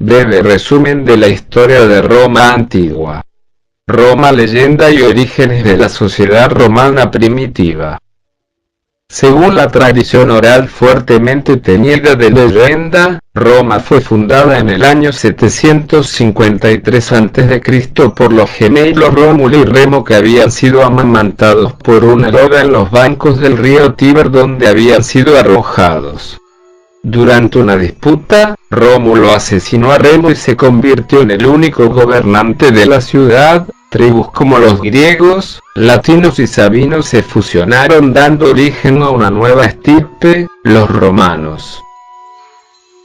Breve resumen de la historia de Roma antigua. Roma, leyenda y orígenes de la sociedad romana primitiva. Según la tradición oral fuertemente teñida de leyenda, Roma fue fundada en el año 753 a.C. por los gemelos Rómulo y Remo, que habían sido amamantados por un Herodes en los bancos del río Tíber, donde habían sido arrojados. Durante una disputa, Rómulo asesinó a Remo y se convirtió en el único gobernante de la ciudad. Tribus como los griegos, latinos y sabinos se fusionaron, dando origen a una nueva estirpe, los romanos.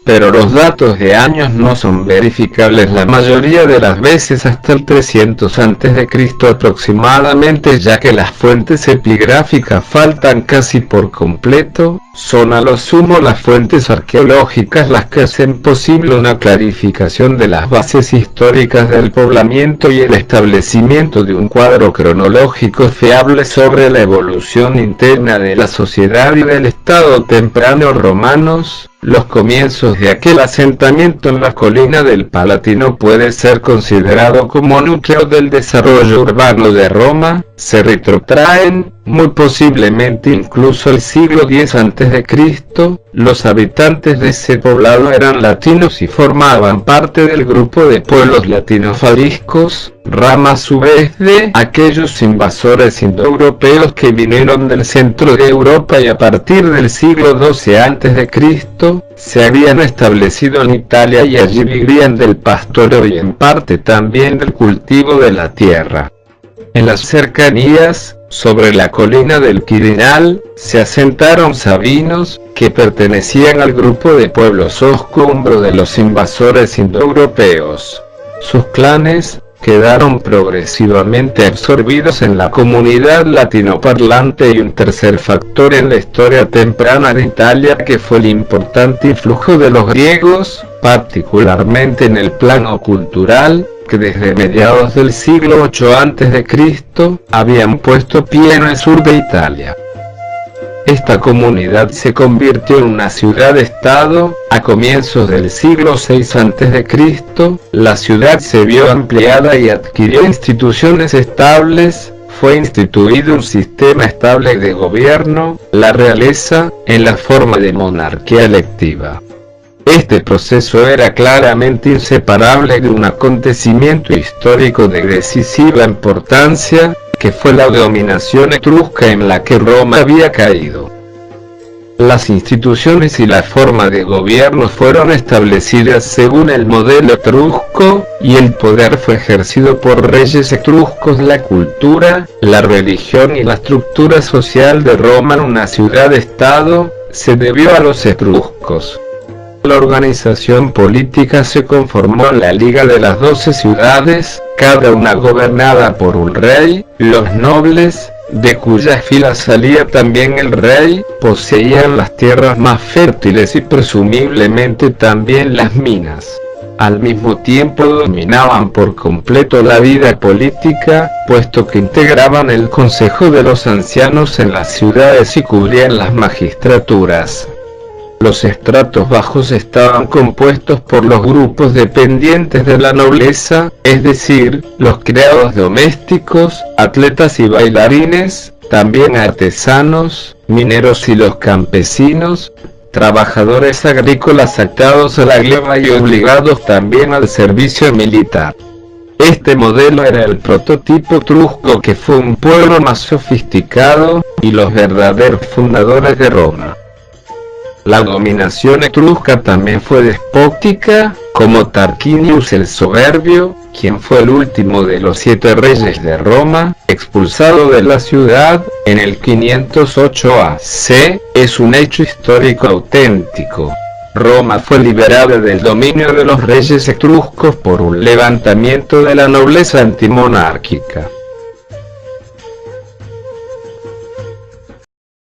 Pero los datos de años no son verificables la mayoría de las veces hasta el 300 a.C. aproximadamente, ya que las fuentes epigráficas faltan casi por completo. Son a lo sumo las fuentes arqueológicas las que hacen posible una clarificación de las bases históricas del poblamiento y el establecimiento de un cuadro cronológico fiable sobre la evolución interna de la sociedad y del estado temprano romanos. Los comienzos de aquel asentamiento en la colina del Palatino puede ser considerado como núcleo del desarrollo urbano de Roma. Se retrotraen, muy posiblemente incluso el siglo X a.C. Los habitantes de ese poblado eran latinos y formaban parte del grupo de pueblos latino-faliscos, rama a su vez de aquellos invasores indoeuropeos que vinieron del centro de Europa y a partir del siglo XII a.C. se habían establecido en Italia, y allí vivían del pastoreo y en parte también del cultivo de la tierra. En las cercanías, sobre la colina del Quirinal, se asentaron sabinos, que pertenecían al grupo de pueblos oscumbro de los invasores indoeuropeos. Sus clanes quedaron progresivamente absorbidos en la comunidad latinoparlante, y un tercer factor en la historia temprana de Italia que fue el importante influjo de los griegos, particularmente en el plano cultural, que desde mediados del siglo VIII a.C. habían puesto pie en el sur de Italia. Esta comunidad se convirtió en una ciudad-estado a comienzos del siglo VI a.C. La ciudad se vio ampliada y adquirió instituciones estables. Fue instituido un sistema estable de gobierno, la realeza, en la forma de monarquía electiva. Este proceso era claramente inseparable de un acontecimiento histórico de decisiva importancia, que fue la dominación etrusca en la que Roma había caído. Las instituciones y la forma de gobierno fueron establecidas según el modelo etrusco, y el poder fue ejercido por reyes etruscos. La cultura, la religión y la estructura social de Roma, en una ciudad-estado, se debió a los etruscos. La organización política se conformó en la Liga de las 12 ciudades, cada una gobernada por un rey. Los nobles, de cuyas filas salía también el rey, poseían las tierras más fértiles y presumiblemente también las minas. Al mismo tiempo dominaban por completo la vida política, puesto que integraban el consejo de los ancianos en las ciudades y cubrían las magistraturas. Los estratos bajos estaban compuestos por los grupos dependientes de la nobleza, es decir, los criados domésticos, atletas y bailarines, también artesanos, mineros y los campesinos, trabajadores agrícolas atados a la gleba y obligados también al servicio militar. Este modelo era el prototipo etrusco, que fue un pueblo más sofisticado, y los verdaderos fundadores de Roma. La dominación etrusca también fue despótica, como Tarquinius el Soberbio, quien fue el último de los 7 reyes de Roma, expulsado de la ciudad en el 508 a.C., es un hecho histórico auténtico. Roma fue liberada del dominio de los reyes etruscos por un levantamiento de la nobleza antimonárquica.